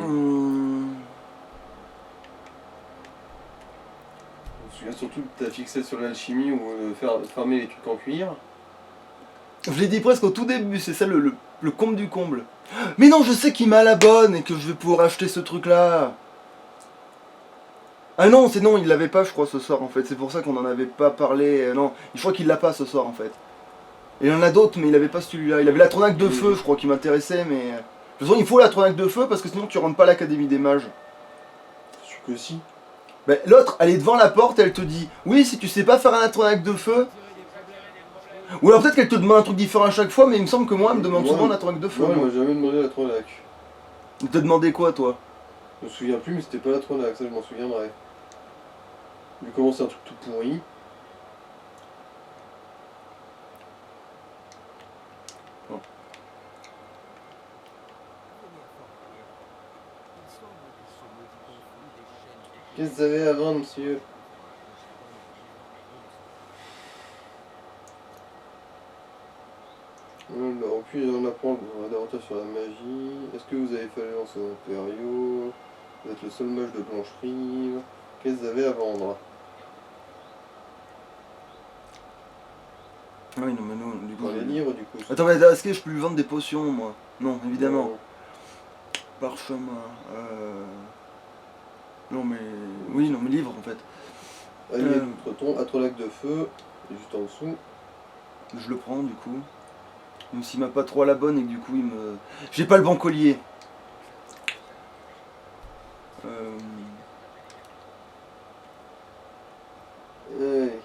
Je me souviens surtout que t'as fixé sur l'alchimie ou fermer les trucs en cuir. Je l'ai dit presque au tout début, c'est ça le comble du comble. Mais non, je sais qu'il m'a la bonne et que je vais pouvoir acheter ce truc là. Ah non, c'est non, il l'avait pas je crois ce soir en fait, c'est pour ça qu'on en avait pas parlé. Non, je crois qu'il l'a pas ce soir en fait. Et il y en a d'autres mais il avait pas celui-là. Il avait la tronaque de feu je crois qui m'intéressait mais... De toute façon il faut la tronaque de feu parce que sinon tu rentres pas à l'académie des mages. Je suis que si. Ben, l'autre, elle est devant la porte, elle te dit oui, si tu sais pas faire un atronach de feu. Ou alors peut-être qu'elle te demande un truc différent à chaque fois, mais il me semble que moi, elle me demande souvent un atronach de feu. Moi, elle m'a jamais demandé la tronac. Elle t'a demandé quoi, toi? Je me souviens plus, mais c'était pas la tronac, ça je m'en souviendrai. Vu comment c'est un truc tout pourri. Bon. Qu'est-ce que vous avez à vendre, monsieur? Alors, puis on apprend davantage sur la magie. Est-ce que vous avez fait alliance aux impériaux? Vous êtes le seul mage de Blanche-Rive. Qu'est-ce que vous avez à vendre? Ah oui, non, mais non, du coup. Dans les livres, du coup. Attends, mais est-ce que je peux lui vendre des potions, moi? Non, évidemment. Non. Parchemin. Non, mais. Oui, non, mais livre en fait. Allié d'outre-ton, atronach de feu, et juste en dessous. Je le prends, du coup. Même s'il m'a pas trop à la bonne et que du coup, il me. J'ai pas le bon collier. Ouais.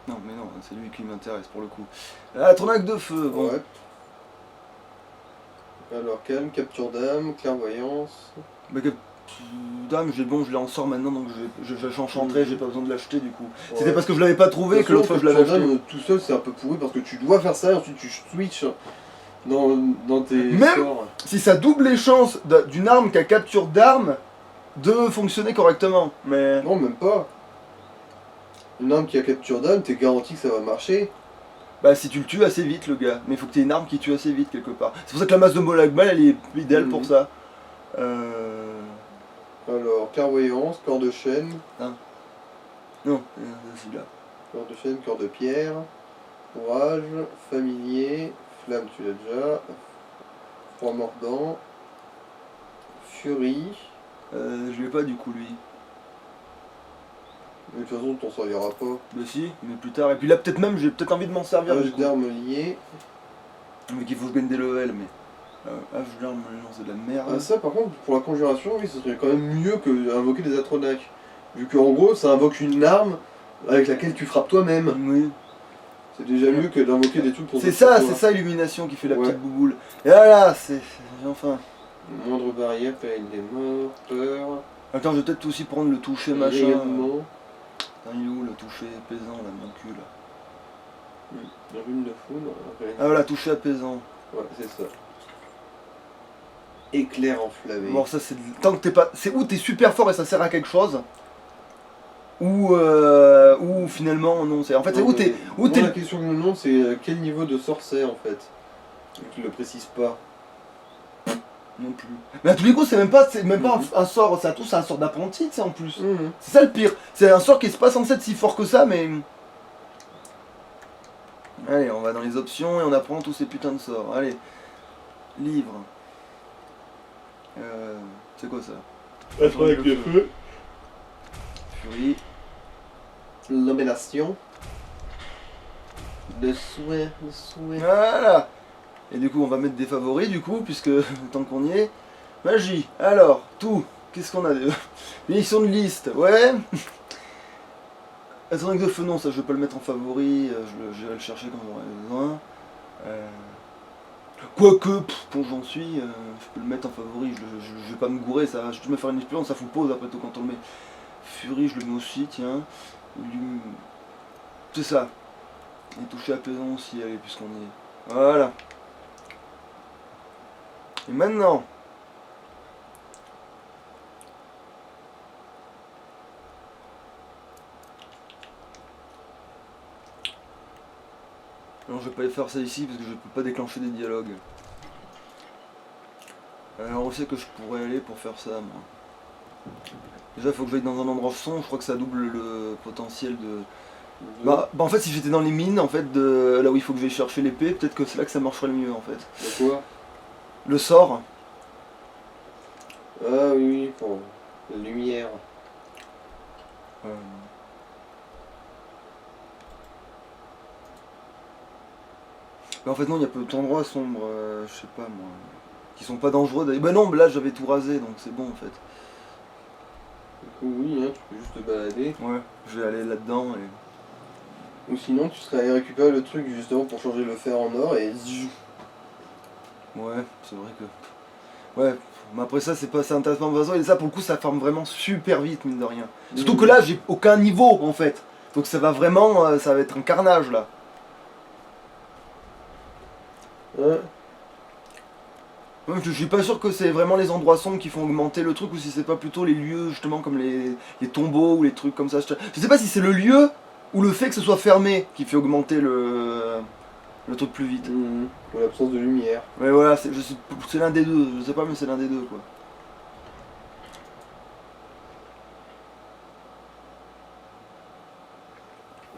Non, mais non, c'est lui qui m'intéresse pour le coup. Atronach de feu, bon. Ouais. Alors, calme, capture d'âme, clairvoyance. Bah, dame, je l'ai en sort maintenant donc j'enchanterai, j'ai pas besoin de l'acheter du coup. Ouais. C'était parce que je l'avais pas trouvé que l'autre fois je l'avais acheté. Tout seul c'est un peu pourri parce que tu dois faire ça et ensuite tu switches dans tes Même sorts. si ça double les chances d'une arme qui a capture d'arme de fonctionner correctement. Mais. Non, même pas. Une arme qui a capture d'âme, t'es garanti que ça va marcher. Bah si tu le tues assez vite le gars, mais il faut que tu aies une arme qui tue assez vite quelque part. C'est pour ça que la masse de Molagmal elle est idéale pour ça. Alors, clairvoyance, corps de chêne. Non, celui-là. Corps de chêne, corps de pierre. Courage, familier, flamme tu l'as déjà. Froid mordant. Furie. Je l'ai pas du coup lui. Mais de toute façon, t'en serviras pas. Bah si, mais plus tard. Et puis là peut-être même j'ai peut-être envie de m'en servir. Hache d'armes liées. Mais qu'il faut que je gagne des levels, mais. Hache d'arme, non, c'est de la merde. Ah, ça, par contre, pour la conjuration, oui, ce serait quand même mieux que invoquer des atronachs. Vu qu'en gros, ça invoque une arme avec laquelle tu frappes toi-même. Oui. C'est déjà mieux que d'invoquer des trucs pour C'est ça, Illumination qui fait la Ouais. petite bouboule. Et voilà, c'est. Enfin. Moindre barrière, péril des morts, peur. Attends, je vais peut-être aussi prendre le toucher machin. Rayonnement. Putain, il est où le toucher apaisant là, mon cul là? La rune de foudre. Ah voilà, toucher apaisant. Ouais, c'est ça. Éclair enflammé. Bon, ça c'est. Tant que t'es pas. C'est où t'es super fort et ça sert à quelque chose. Ou finalement non, c'est. En fait, c'est où t'es. Où Moi, t'es. la question que je me demande, c'est quel niveau de sort c'est en fait. Vu qu'il ne le précise pas. Non plus. Mais à tous les coups, c'est même pas un sort, c'est un sort d'apprenti, tu sais, en plus. Mhm. C'est ça le pire. C'est un sort qui est pas censé être si fort que ça, mais. Allez, on va dans les options et on apprend tous ces putains de sorts. Allez. Livre. C'est quoi ça? Être avec le feu. Furie. L'obélation. Le souhait, le souhait. Voilà. Et du coup, on va mettre des favoris, du coup, puisque tant qu'on y est. Magie. Alors, tout. Qu'est-ce qu'on a de. Munitions de liste, ouais. Atronach de feu, non, ça je vais pas le mettre en favori. J'irai le chercher quand j'en aurai besoin. Quoique, quand j'en suis, je peux le mettre en favori. Je vais pas me gourer, ça. Je vais me faire une expérience, ça fout pause après tout quand on le met. Furie, je le mets aussi, tiens. C'est ça. Et toucher apaisant aussi, allez, puisqu'on y est. Voilà. Et maintenant. Non, je vais pas faire ça ici parce que je peux pas déclencher des dialogues. Alors où c'est que je pourrais aller pour faire ça, moi? Déjà, il faut que j'aille dans un endroit sombre, je crois que ça double le potentiel de... Bah, en fait, si j'étais dans les mines, en fait, de là où il faut que j'aille chercher l'épée, peut-être que c'est là que ça marcherait le mieux, en fait. De quoi? Le sort. Ah oui, oui, pour la lumière. euh, Mais en fait, non, il y a peu d'endroits sombres, je sais pas, moi, qui sont pas dangereux. Bah non, mais là, j'avais tout rasé, donc c'est bon, en fait. Du coup, oui, hein, tu peux juste te balader. Ouais, je vais aller là-dedans et... Ou sinon, tu serais allé récupérer le truc justement pour changer le fer en or et Ouais, c'est vrai que... Ouais, mais après ça, c'est pas assez intéressant de toute façon, et ça, pour le coup, ça farme vraiment super vite, mine de rien. Surtout que là, j'ai aucun niveau, en fait. Donc ça va vraiment... ça va être un carnage, là. Ouais. Ouais, je suis pas sûr que c'est vraiment les endroits sombres qui font augmenter le truc, ou si c'est pas plutôt les lieux, justement, comme les tombeaux, ou les trucs comme ça. Je sais pas si c'est le lieu, ou le fait que ce soit fermé, qui fait augmenter le truc plus vite. Ou l'absence de lumière. Ouais, voilà, c'est l'un des deux, je sais pas, mais c'est l'un des deux, quoi.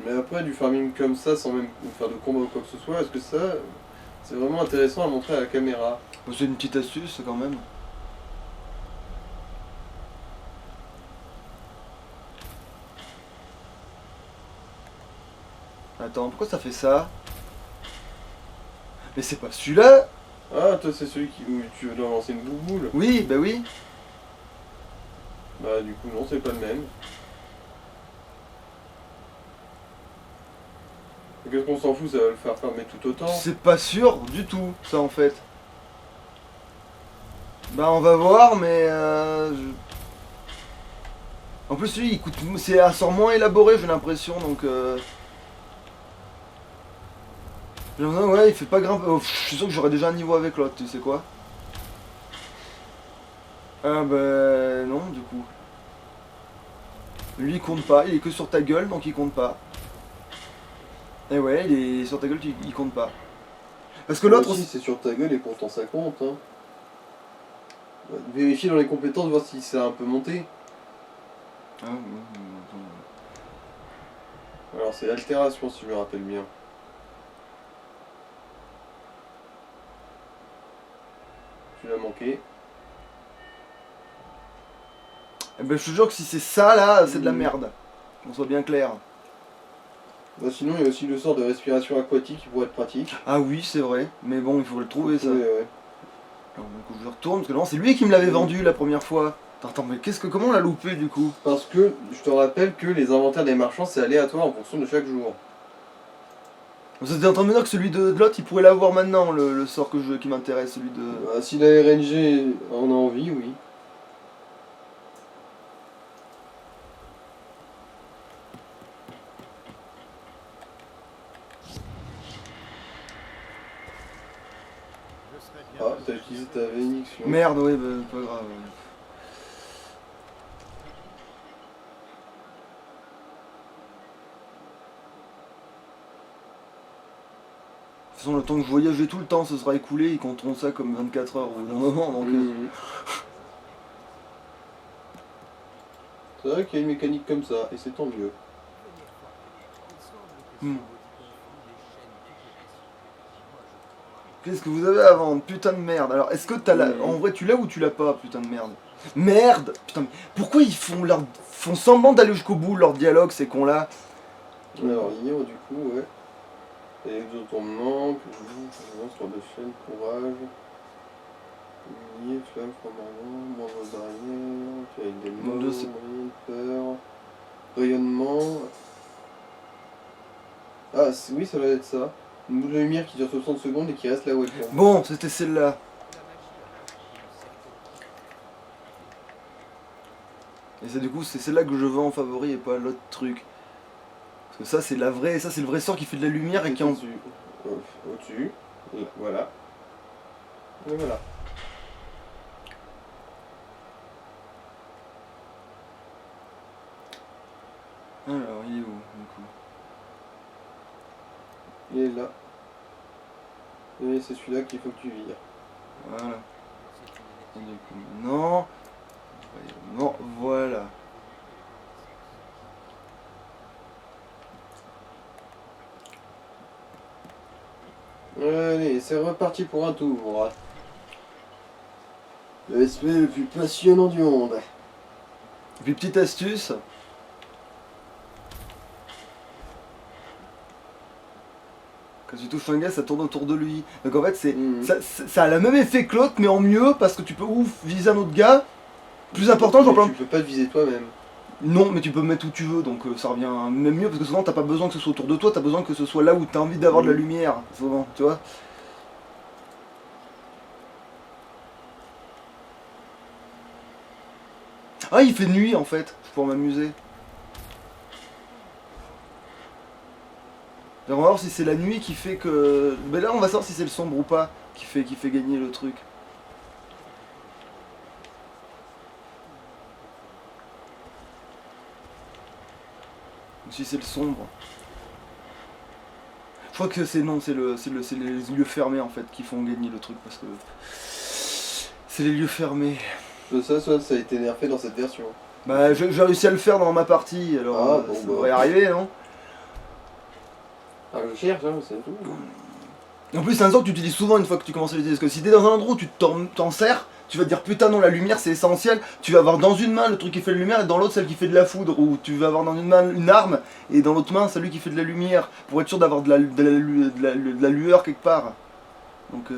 Mais après, du farming comme ça, sans même faire de combat ou quoi que ce soit, est-ce que ça, c'est vraiment intéressant à montrer à la caméra? C'est une petite astuce, quand même. Attends, pourquoi ça fait ça? Mais c'est pas celui-là? Ah, toi, c'est celui où tu dois lancer une bouboule. Oui, bah oui. Bah, du coup, non, c'est pas le même. Qu'est-ce qu'on s'en fout, ça va le faire farmer tout autant. C'est pas sûr du tout, ça, en fait. Bah, on va voir, mais... En plus, lui, il coûte... c'est un sort moins élaboré, j'ai l'impression, donc... J'ai l'impression, ouais, il fait pas grimper... Oh, je suis sûr que j'aurais déjà un niveau avec l'autre, tu sais quoi? Ah bah... non, du coup. Lui, il compte pas, il est que sur ta gueule, donc il compte pas. Et ouais, il est sur ta gueule, il compte pas. Parce que l'autre... aussi, c'est sur ta gueule et pourtant ça compte. Hein. Vérifier dans les compétences, voir si ça a un peu monté. Ah, Alors, c'est altération, si je me rappelle bien. Tu l'as manqué. eh ben, je te jure que si c'est ça, là, c'est de la merde. Qu'on soit bien clair. Bah, sinon, il y a aussi le sort de respiration aquatique qui pourrait être pratique. Ah oui, c'est vrai. Mais bon, il faut le trouver, ça. Ouais. Alors, donc, je retourne, parce que non, c'est lui qui me l'avait vendu la première fois. Attends, mais comment on l'a loupé, du coup? Parce que, je te rappelle que les inventaires des marchands, c'est aléatoire en fonction de chaque jour. Vous êtes en train de me dire que celui de l'autre, il pourrait l'avoir maintenant, le sort qui m'intéresse, celui de... Bah, si la RNG en a envie, oui. Ah, t'as utilisé ta bénédiction. Merde, oui, bah, pas grave. Ouais. De toute façon, le temps que je voyageais tout le temps, ce sera écoulé, ils compteront ça comme 24 heures au bout d'un moment, donc... C'est vrai qu'il y a une mécanique comme ça, et c'est tant mieux. Qu'est-ce que vous avez à vendre? Putain de merde. Alors, est-ce que t'as la... En vrai, tu l'as ou tu l'as pas, putain de merde? Merde! Putain, mais pourquoi ils font semblant d'aller jusqu'au bout de leur dialogue, ces cons-là? Alors, hier, du coup, ouais. Et exotombement, sur de chaîne, courage. Lié, flamme, froid mordant, de barrière, avec des Mon mots, Dieu, c'est... moyen de peur. Rayonnement. Ah, oui, ça va être ça. Une boule de lumière qui dure 60 secondes et qui reste là où elle tombe. Bon, c'était celle-là. Et c'est du coup, c'est celle-là que je veux en favori et pas l'autre truc. Parce que ça, c'est la vraie... Ça, c'est le vrai sort qui fait de la lumière et qui en... Au-dessus. Au-dessus. Et voilà. Et voilà. Alors, il est où, du coup? Il est là. Et c'est celui-là qu'il faut que tu vires. Voilà. Et du coup, non. Non, voilà. Allez, c'est reparti pour un tour. Le SP le plus passionnant du monde. Et puis petite astuce. Quand tu touches un gars, ça tourne autour de lui. Donc en fait, ça a le même effet que l'autre, mais en mieux, parce que tu peux viser un autre gars. Plus important, genre Mais tu peux pas te viser toi-même. Non, mais tu peux mettre où tu veux, donc ça revient même mieux, parce que souvent t'as pas besoin que ce soit autour de toi, t'as besoin que ce soit là où t'as envie d'avoir de la lumière, souvent, tu vois. Ah, il fait nuit en fait, pour m'amuser. On va voir si c'est la nuit qui fait que... Mais là on va savoir si c'est le sombre ou pas qui fait gagner le truc. Ou si c'est le sombre. Je crois que c'est non, c'est les lieux fermés en fait qui font gagner le truc parce que c'est les lieux fermés. Ça a été nerfé dans cette version. Bah j'ai réussi à le faire dans ma partie, alors bon, ça devrait arriver, non? Ah, je cherche, hein, c'est tout. En plus c'est un sort que tu utilises souvent une fois que tu commences à l'utiliser, parce que si t'es dans un endroit où tu t'en sers, tu vas te dire putain non, la lumière c'est essentiel, tu vas avoir dans une main le truc qui fait de la lumière et dans l'autre celle qui fait de la foudre, ou tu vas avoir dans une main une arme et dans l'autre main celui qui fait de la lumière, pour être sûr d'avoir de la lueur quelque part. Donc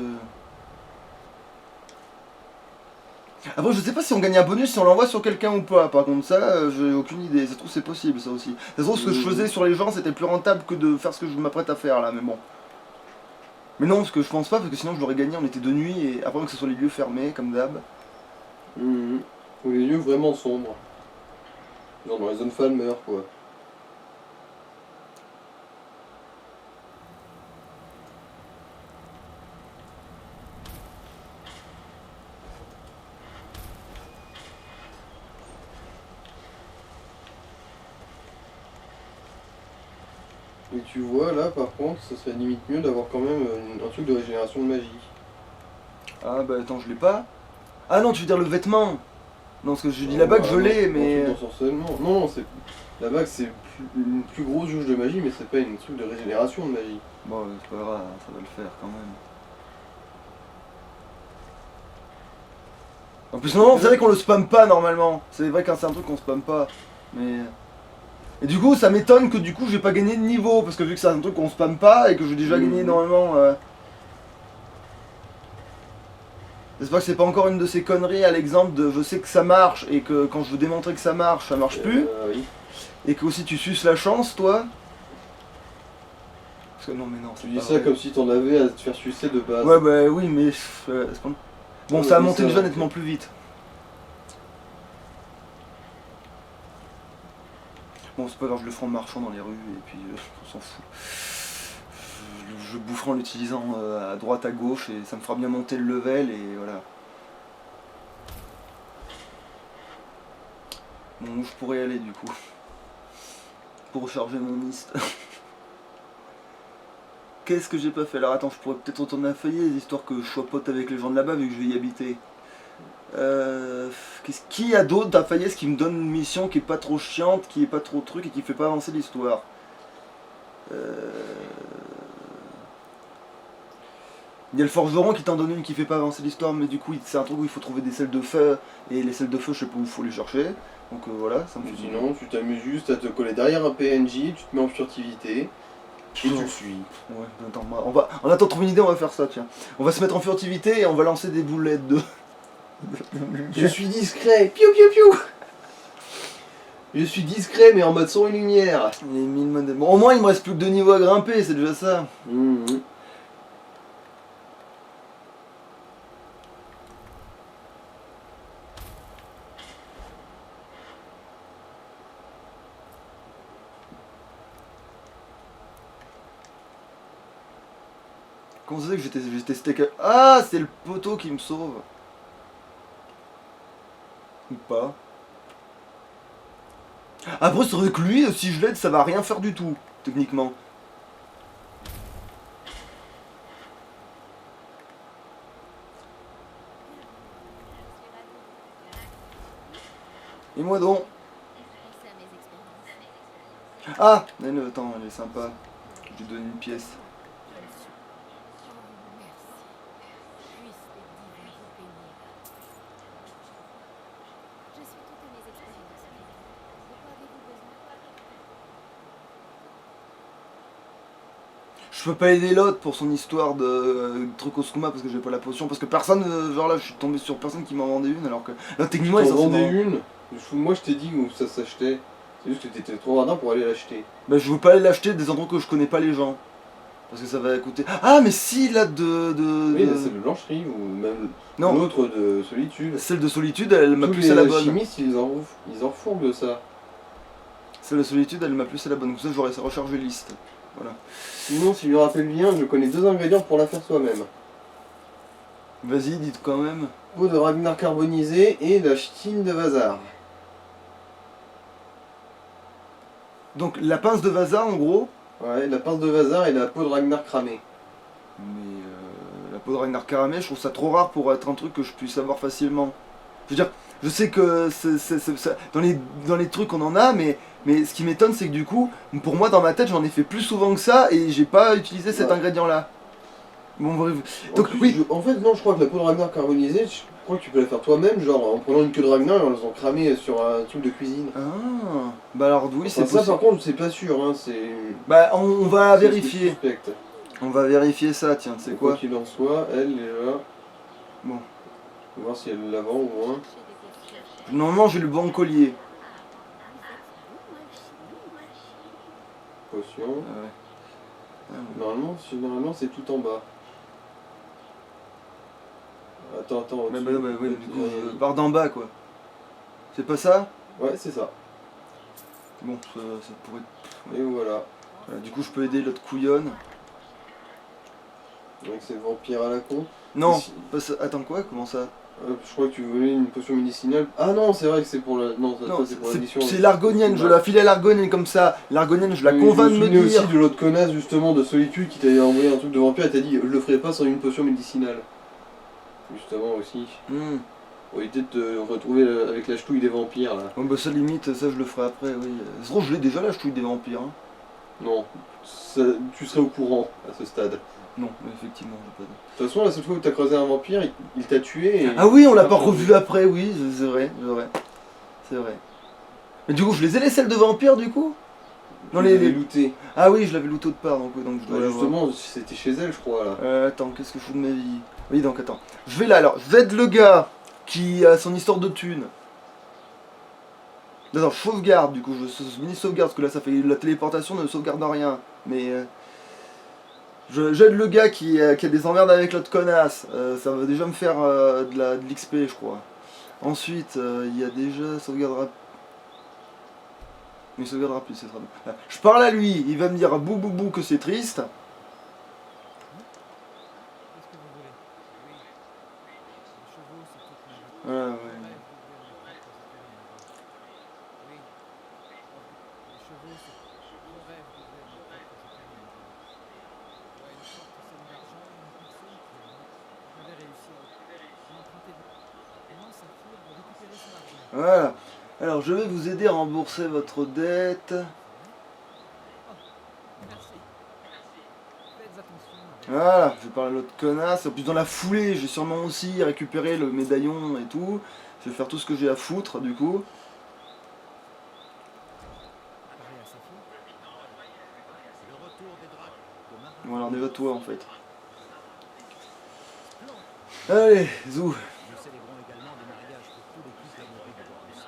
Après je sais pas si on gagne un bonus si on l'envoie sur quelqu'un ou pas, par contre ça j'ai aucune idée, ça se trouve c'est possible ça aussi. Ça se trouve ce que je faisais sur les gens c'était plus rentable que de faire ce que je m'apprête à faire là, mais bon. Mais non, parce que je pense pas, parce que sinon je l'aurais gagné, on était de nuit, et après que ce soit les lieux fermés, comme d'hab. Ou les lieux vraiment sombres. Genre dans les zones Falmer, quoi. Et tu vois, là, par contre, ça serait limite mieux d'avoir quand même un truc de régénération de magie. Ah bah attends, je l'ai pas. Ah non, tu veux dire le vêtement. Non, parce que je dis la bague, je l'ai, mais... Non, c'est... La bague, c'est une plus grosse jauge de magie, mais c'est pas une truc de régénération de magie. Bon, c'est pas grave, ça va le faire quand même. En plus, non, c'est vrai qu'on le spamme pas normalement. C'est vrai qu'un c'est un truc qu'on spamme pas. Mais... Et du coup, ça m'étonne que du coup, j'ai pas gagné de niveau, parce que vu que c'est un truc qu'on spamme pas, et que j'ai déjà gagné normalement... J'espère que c'est pas encore une de ces conneries à l'exemple de je sais que ça marche, et que quand je veux démontrer que ça marche plus. Oui. Et que aussi tu suces la chance, toi. Parce que non, mais non. Tu dis ça comme si t'en avais à te faire sucer de base. Ouais, bah oui, mais. Bon, ça a monté déjà nettement plus vite. Bon, c'est pas grave, je le ferai en marchant dans les rues, et puis on s'en fout. Je boufferai en l'utilisant à droite, à gauche, et ça me fera bien monter le level, et voilà. Bon, je pourrais y aller du coup. Pour recharger mon mist. Qu'est-ce que j'ai pas fait? Alors attends, je pourrais peut-être retourner à Fayez, histoire que je sois pote avec les gens de là-bas, vu que je vais y habiter. Qui a d'autre à Fayez qui me donne une mission qui est pas trop chiante, qui est pas trop truc et qui fait pas avancer l'histoire? Il y a le forgeron qui t'en donne une qui fait pas avancer l'histoire, mais du coup c'est un truc où il faut trouver des selles de feu, et les selles de feu je sais pas où il faut les chercher. Donc voilà, ça me fait. Sinon, tu t'amuses juste à te coller derrière un PNJ, tu te mets en furtivité, et tu le suis. Ouais, attends, on attend de trouver une idée, on va faire ça, tiens. On va se mettre en furtivité et on va lancer des boulettes de... Je suis discret, piou piou piou. Je suis discret mais en mode son et lumière. Bon, au moins il me reste plus que 2 niveaux à grimper, c'est déjà ça. Comment ça fait que j'étais steak à... Ah, c'est le poteau qui me sauve. Ou pas. Après, c'est vrai que lui, si je l'aide, ça va rien faire du tout, techniquement. Et moi donc. Pensez à mes expériences. Ah, attends, elle est sympa. Je lui donne une pièce. Je le suis. Oh, merci. Puisse les divins vous bénir. Je suis toutes à mes expériences. De quoi avez-vous besoin? Je peux pas aider l'autre pour son histoire de truc au skouma parce que j'ai pas la potion. Parce que personne, genre là, je suis tombé sur personne qui m'en vendait une alors que là, techniquement, Tu ils t'en sont vendais une. Moi je t'ai dit où ça s'achetait. C'est juste que t'étais trop radin pour aller l'acheter. Bah, je veux pas aller l'acheter des endroits que je connais pas les gens. Parce que ça va coûter. Ah, mais si, là, Oui, c'est de blancherie ou même Non, l'autre de solitude. celle de solitude, elle m'a Tous plus à la les bonne. chimistes, ils en refourbent de ça. Celle de solitude, elle m'a plus à la bonne. Comme ça, j'aurais sa recharge liste. Voilà. Sinon, si je me rappelle bien, je connais 2 ingrédients pour la faire soi-même. Vas-y, dites quand même. Peau de Ragnar carbonisée et la ch'tine de Vazar. Donc, la pince de Vasa, en gros. Ouais, la pince de Vazar et la peau de Ragnar cramée. Mais la peau de Ragnar Caramé, je trouve ça trop rare pour être un truc que je puisse avoir facilement. Je veux dire, je sais que dans les trucs on en a, mais ce qui m'étonne c'est que du coup, pour moi dans ma tête j'en ai fait plus souvent que ça et j'ai pas utilisé cet Ouais. ingrédient là. Bon bref. En Donc plus, oui. en fait, non, je crois que la peau de Ragnar carbonisée, je crois que tu peux la faire toi-même, genre en prenant une queue de Ragnar et en faisant cramer sur un truc de cuisine. Ah, bah alors oui Enfin, c'est ça, possible. par contre, c'est pas sûr, hein, c'est. Bah on va c'est vérifier. suspect. On va vérifier ça, tiens, c'est Quoi quoi? qu'il en soit, elle est là. Bon. On va voir si elle l'avant ou moins. Chez des potions. Normalement j'ai le bon collier. Vous êtes bon, Potion. Ah ouais. Normalement, c'est tout en bas. Attends, Mais au-dessus. bah, bah, ouais, du coup, je pars d'en bas quoi. C'est pas ça? Ouais, c'est ça. Bon, ça pourrait être. Et voilà. Voilà, du coup je peux aider l'autre couillonne. Donc c'est vampire à la con. Non, Ici. pas ça. Attends quoi? Comment ça? Je crois que tu voulais une potion médicinale. Ah non, c'est vrai que c'est pour la. Non, ça, Non, c'est pour c'est l'édition. l'argonienne, je la filais à l'argonienne comme ça. L'argonienne, je la convainc de me souvenais dire. aussi de l'autre connasse justement de Solitude qui t'avait envoyé un truc de vampire et t'a dit je le ferai pas sans une potion médicinale. Justement aussi. Hmm. Pour éviter de te retrouver avec la ch'touille des vampires là. Bon, bah ça limite, ça je le ferai après, oui. C'est drôle, je l'ai déjà là, je touille des vampires. Hein. Non, tu serais au courant à ce stade. Non, effectivement, j'ai pas de. De toute façon, la seule fois où t'as creusé un vampire, il t'a tué et... Ah oui, on l'a pas revu après, oui, c'est vrai, c'est vrai. C'est vrai. Mais du coup, je les ai les selles de vampires du coup? Non, Tu l'avais looté. Ah oui, je l'avais looté de part, donc je dois Bah, l'avoir. justement, c'était chez elle, je crois là. Attends, qu'est-ce que je fous de ma vie? Oui, donc attends. Je vais là alors. J'aide le gars qui a son histoire de thunes. Attends, je sauvegarde du coup. Je mini sauvegarde parce que là ça fait la téléportation ne sauvegarde rien. Mais j'aide le gars qui a des emmerdes avec l'autre connasse. Ça va déjà me faire de l'XP, je crois. Ensuite, il y a déjà sauvegarde. Mais il sauvegardera plus, c'est très bon. Là, je parle à lui, il va me dire bou bou bou que c'est triste. Qu'est-ce que vous voulez? Oui. Les chevaux, c'est toute ma vie. Voilà, ouais. Rêve d'ouvrir mes propres écuries un jour. Oui. Les chevaux, c'est. Je rêve d'ouvrir mes propres écuries un jour. Ouais, une forte somme d'argent et une personne qui aime. J'avais réussi à emprunter de moi, Saphir, de récupérer son argent. Voilà. Alors je vais vous aider à rembourser votre dette. Oh, merci. Faites attention avec. Voilà, je vais parler à l'autre connasse. En plus dans la foulée, j'ai sûrement aussi récupéré le médaillon et tout. Je vais faire tout ce que j'ai à foutre du coup. Parler à Saphir. Le retour des dracs de Marin. Voilà, on est à toi en fait. Allez, zou. Nous célébrons également des mariages pour tous les couples amoureux de Boris.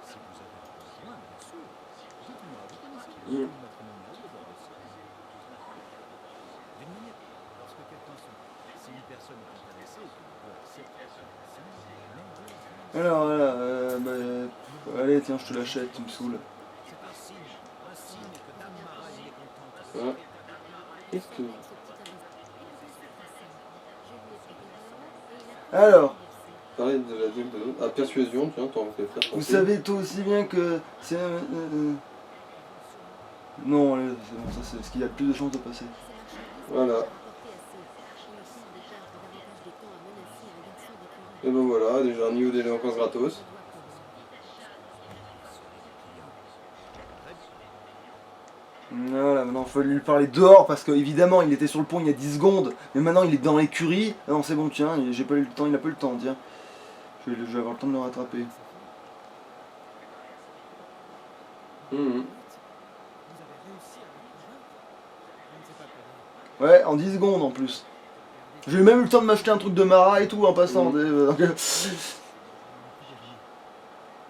Si vous avez besoin, bien sûr. Dites-moi, vous connaissez le régime matrimonial de Boris? D'une manière, lorsque quelqu'un s'ouvre, si une personne est intéressée et qu'elle veut accepter sa relation, même Dieu est Alors voilà, allez tiens, je te l'achète, tu me saoules. c'est un signe que Dame Mara est mécontente. Ouais. Qu'est-ce que... Alors, Parler de la gueule de l'autre. Ah, persuasion, tiens, t'en fais faire. vous savez tout aussi bien que c'est... Non, allez, c'est bon, ça c'est ce qu'il y a le plus de chances de passer. Voilà. Et ben voilà, déjà un niveau d'éloquence gratos. Voilà, maintenant il faut lui parler dehors parce que évidemment il était sur le pont il y a 10 secondes, mais maintenant il est dans l'écurie. Ah non c'est bon tiens, j'ai pas eu le temps, il a pas eu le temps, tiens. Je vais avoir le temps de le rattraper. Mhm. Vous avez réussi à le convaincre? Je ne sais pas quoi dire. Ouais, en 10 secondes en plus. J'ai même eu le temps de m'acheter un truc de Mara et tout en passant.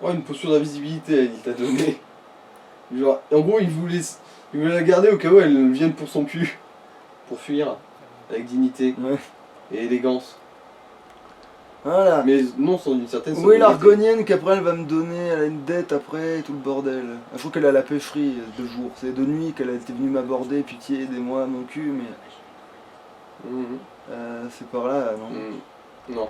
Oh, une posture d'invisibilité, il t'a donné. Genre, en gros, il voulait la garder au cas où elle vienne pour son cul. Pour fuir. Avec dignité Ouais. et élégance. Voilà. Mais non, sans une certaine Où est sobriété. l'Argonienne qu'après elle va me donner, elle a une dette après et tout le bordel. Je crois qu'elle est à la pêcherie de jour, c'est de nuit qu'elle était venue m'aborder, pitié, aidez-moi, mon cul, mais Mhm. c'est par là, non? Mhm. Non.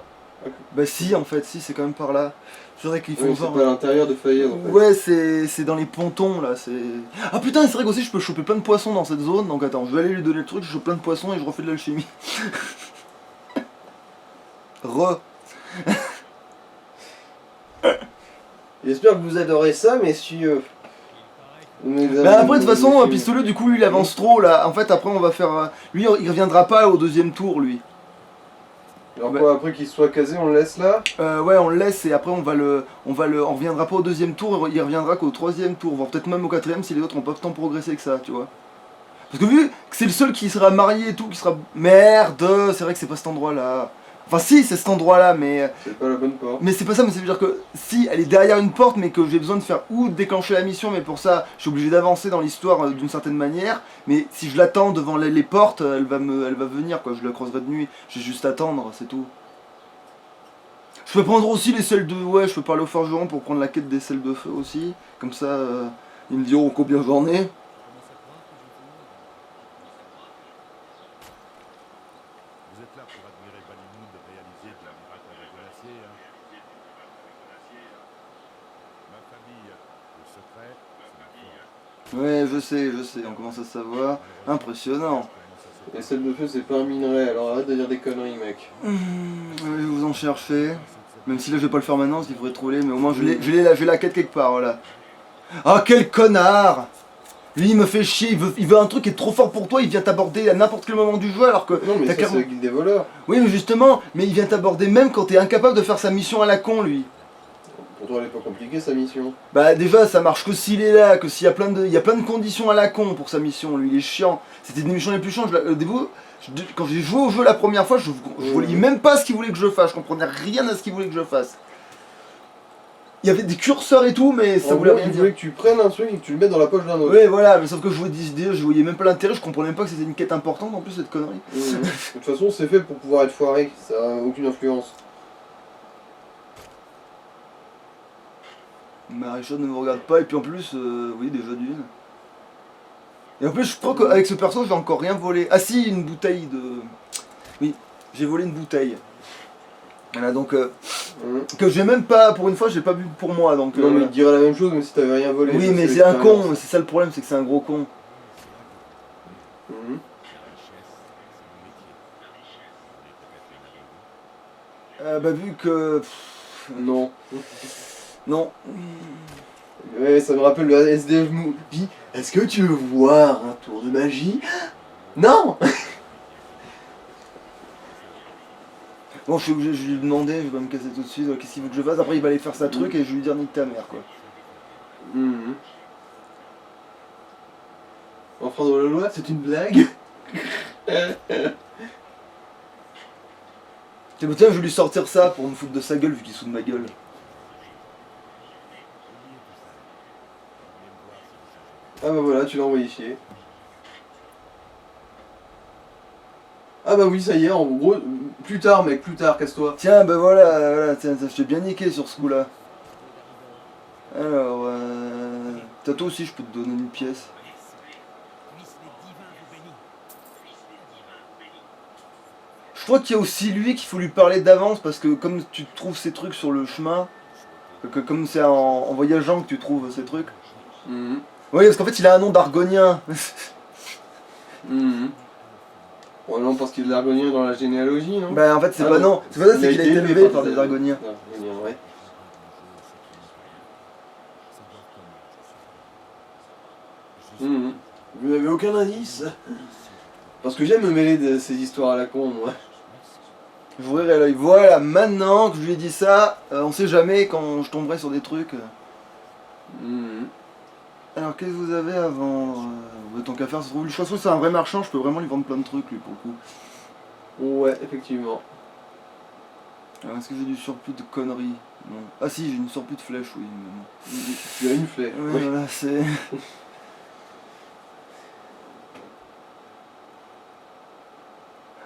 Bah si, en fait, si, c'est quand même par là. C'est vrai qu'ils font Oui, c'est genre... pas à l'intérieur de Fayette en fait. Ouais, c'est dans les pontons là, c'est... Ah putain, c'est vrai qu'aussi je peux choper plein de poissons dans cette zone, donc attends, je vais aller lui donner le truc, je chope plein de poissons et je refais de l'alchimie. Re. J'espère que vous adorez ça, messieurs. Bah après de toute façon, Pistolet du coup lui il avance trop là, en fait après on va faire... Lui il reviendra pas au deuxième tour lui. Alors Bah- quoi, après qu'il soit casé, on le laisse là? Ouais on le laisse et après on reviendra pas au deuxième tour, il reviendra qu'au troisième tour, voire peut-être même au quatrième si les autres ont pas tant progressé que ça, tu vois. Parce que vu que c'est le seul qui sera marié et tout, qui sera... Merde, c'est vrai que c'est pas cet endroit là. Enfin si c'est cet endroit là mais... C'est pas la bonne porte. Mais c'est pas ça, mais ça veut dire que si elle est derrière une porte, mais que j'ai besoin de faire ou déclencher la mission, mais pour ça, je suis obligé d'avancer dans l'histoire d'une certaine manière. Mais si je l'attends devant les portes, elle va venir, quoi. Je la croiserai de nuit. J'ai juste à attendre, c'est tout. Je peux prendre aussi les selles de... Ouais, je peux parler au forgeron pour prendre la quête des selles de feu aussi. Comme ça, ils me diront combien j'en ai. Vous êtes là pour admirer Balimoun réaliser de la miracle avec de l'acier, hein? Ma famille, le secret, c'est ma forge. Ouais, je sais, on commence à savoir. Impressionnant. Et celle de feu, c'est pas un minerai, alors arrête de dire des conneries, mec. Je vais vous en chercher. Même si là je vais pas le faire maintenant, parce qu'il faudrait troller, mais au moins j'ai la quête quelque part, voilà. Ah quel connard! Lui il me fait chier, il veut un truc qui est trop fort pour toi, il vient t'aborder à n'importe quel moment du jeu alors que... Non, mais t'as ça, carrément- c'est la guilde des voleurs. Oui mais justement, mais il vient t'aborder même quand t'es incapable de faire sa mission à la con lui. Pour toi, elle est pas compliquée, sa mission. Bah déjà ça marche que s'il est là, que s'il y a plein de conditions à la con pour sa mission, lui il est chiant. C'était une mission les plus chiantes, au début, quand j'ai joué au jeu la première fois, je voyais même pas ce qu'il voulait que je fasse, je comprenais rien à ce qu'il voulait que je fasse. Il y avait des curseurs et tout, mais ça En voulait gros, rien il dire. voulait que tu prennes un truc et que tu le mettes dans la poche d'un autre. Oui voilà, mais sauf que je voyais même pas l'intérêt, je comprenais même pas que c'était une quête importante en plus cette connerie. Mhm. De toute façon, c'est fait pour pouvoir être foiré, ça a aucune influence. Maréchal ne me regarde pas, et puis en plus, oui déjà d'une. Et en plus je crois qu'avec ce perso j'ai encore rien volé. Ah si, une bouteille de... Oui, j'ai volé une bouteille. Voilà donc... Mhm. que j'ai même pas, pour une fois j'ai pas bu pour moi donc... Non, mais il te dirait la même chose, même si t'avais rien volé. oui ça, mais c'est un con, l'expérience. c'est ça le problème, c'est que c'est un gros con. Mhm. Bah vu que... Non. Non. Ouais, ça me rappelle le SDF Movie. Est-ce que tu veux voir un tour de magie? Non. Bon je suis obligé, je lui ai demandé, je vais pas me casser tout de suite, qu'est-ce qu'il veut que je fasse, après il va aller faire sa truc et je vais lui dire nique ta mère quoi. Mhm. Enfreindre la loi, c'est une blague. Tiens, je vais lui sortir ça pour me foutre de sa gueule vu qu'il se fout de ma gueule. Ah bah voilà, tu l'as envoyé chier. Ah bah oui, ça y est, en gros, plus tard mec, plus tard, casse-toi. Tiens bah voilà, tiens, je t'ai bien niqué sur ce coup là. Alors, toi aussi je peux te donner une pièce. Puissent les divins vous bénir. Je crois qu'il y a aussi lui qu'il faut lui parler d'avance parce que comme tu trouves ces trucs sur le chemin, que comme c'est en voyageant que tu trouves ces trucs. Mhm. Oui parce qu'en fait il a un nom d'argonien. Mhm. Bon, non, parce qu'il est l'argonien dans la généalogie, non? Bah en fait c'est Ah pas non. non, c'est pas ça, Il c'est qu'il a été élevé par des des argoniens. Argoniens, ouais. Mhm. Vu aucun indice. Parce que j'aime me mêler de ces histoires à la con, moi. J'ouvrirai l'œil. Voilà, maintenant que je lui ai dit ça, on sait jamais quand je tomberai sur des trucs. Mhm. Alors, qu'est-ce que vous avez avant tant qu'à faire, ça se trouve, je pense que c'est un vrai marchand, je peux vraiment lui vendre plein de trucs, lui, pour le coup. Ouais, effectivement. Alors, est-ce que j'ai du surplus de conneries? Non. Ah si, j'ai une surplus de flèches, oui. Mais bon. Tu as une flèche. Ouais, Oui. voilà, c'est...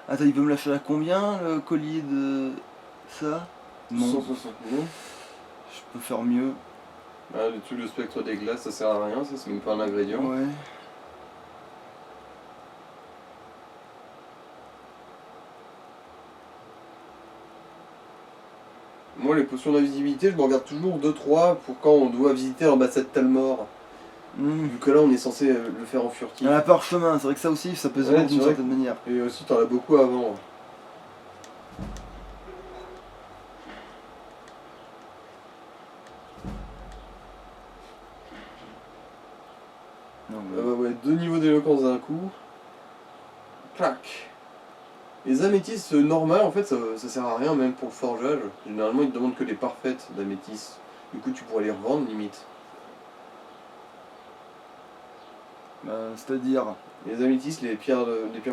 Attends, il veut me lâcher à combien, le collier de... ça? Non, 160 millions. je peux faire mieux. Ah, le spectre des glaces, ça sert à rien, ça c'est même pas un ingrédient. Ouais. Moi, les potions d'invisibilité, je me regarde toujours 2-3 pour quand on doit visiter l'ambassade Talmor. Mmh. Vu que là, on est censé le faire en furtif. Un parchemin, c'est vrai que ça aussi, ça peut se Ouais, vendre c'est d'une vrai. certaine manière. Et aussi, t'en as beaucoup avant. Non, Ah mais... bah ouais, 2 niveaux d'éloquence d'un coup. Clac. Les améthystes normales, en fait, ça sert à rien, même pour le forgeage. Généralement, ils te demandent que les parfaites d'améthystes. Du coup, tu pourrais les revendre, limite. c'est-à-dire... Les améthystes, les pierres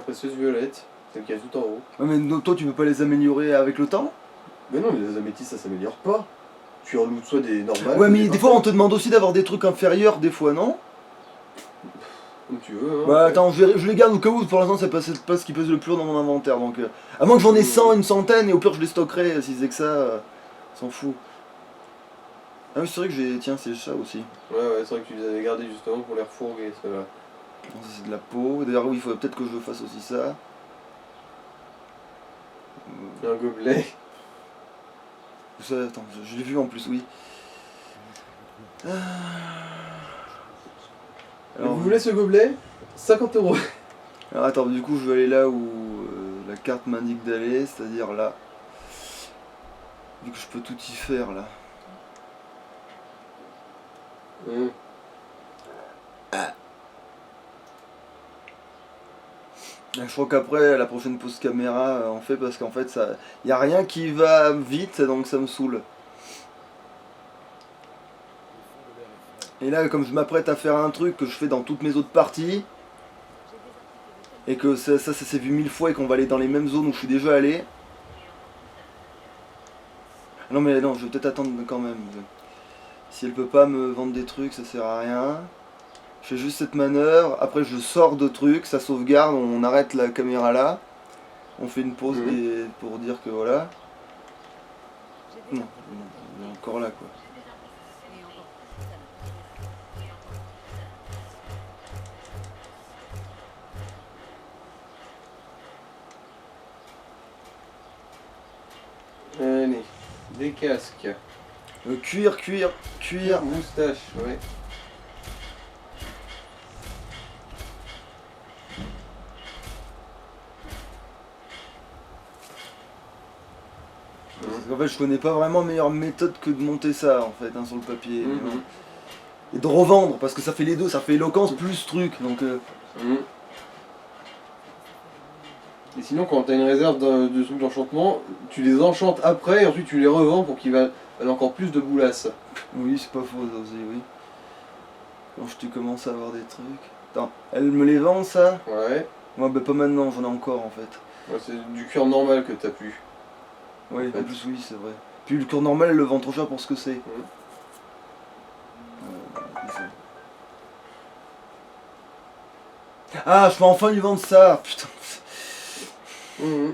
précieuses violettes, celles qu'il y a tout en haut. Ouais, mais toi, tu peux pas les améliorer avec le temps? Mais non, mais les améthystes, ça s'améliore pas. Tu en lootes soit des normales. Ouais, soit mais des fois, on parfaites. te demande aussi d'avoir des trucs inférieurs, des fois, non? Comme tu veux, hein. Bah après. attends, je les garde au cas où, pour l'instant, c'est pas ce qui pèse le plus lourd dans mon inventaire, donc... à moins que j'en ai 100, une centaine, et au pire, je les stockerai, si c'est que ça, s'en fout. Ah oui, c'est vrai que j'ai... Tiens, c'est ça aussi. Ouais, c'est vrai que tu les avais gardés justement pour les refourguer, ceux-là. Non, ça, c'est de la peau. D'ailleurs, oui, il faudrait peut-être que je fasse aussi ça. Un gobelet. Ça, attends, je l'ai vu en plus, oui. Alors, Vous voulez ce gobelet 50 €. alors, attends, du coup, je vais aller là où la carte m'indique d'aller, c'est-à-dire là. Vu que je peux tout y faire, là. Je crois qu'après, la prochaine pause caméra, on fait parce qu'en fait, ça, y a rien qui va vite, donc ça me saoule. Et là, comme je m'apprête à faire un truc que je fais dans toutes mes autres parties, et que ça s'est vu 1000 fois et qu'on va aller dans les mêmes zones où je suis déjà allé. Non mais non, je vais peut-être attendre quand même. Si elle peut pas me vendre des trucs, ça sert à rien. Je fais juste cette manœuvre, après je sors de trucs, ça sauvegarde, on arrête la caméra là. On fait une pause pour dire que voilà. Non, on est encore là quoi. Allez, des casques. Cuir, Moustache, ouais. Parce qu'en fait, je connais pas vraiment meilleure méthode que de monter ça en fait, hein, sur le papier. Mhm. Et de revendre, parce que ça fait les deux, ça fait éloquence plus truc, donc... Et sinon, quand t'as une réserve de trucs d'enchantement, tu les enchantes après et ensuite tu les revends pour qu'ils valent encore plus de boulasses. Oui, c'est pas faux ça aussi, oui. Quand tu commences à avoir des trucs... Attends, elle me les vend ça? Ouais. Moi, bah pas maintenant, j'en ai encore en fait. Ouais, c'est du cuir normal que t'as plus. Oui, En fait. en plus oui, c'est vrai. Puis le cours normal, elle le vend trop cher pour ce que c'est. Ah, je peux enfin lui vendre ça, putain. Mhm.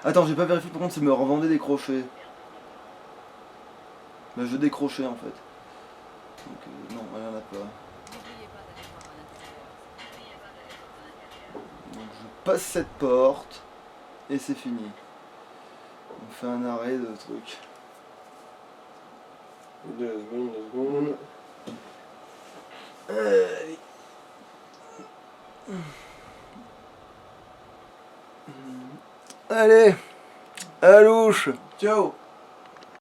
Attends, j'ai pas vérifié par contre s'il me revendait des crochets. Bah je décrochais en fait. Donc non, elle en a pas. Donc je passe cette porte et c'est fini. On fait un arrêt de truc. 2 secondes. Allez, à louche. Ciao.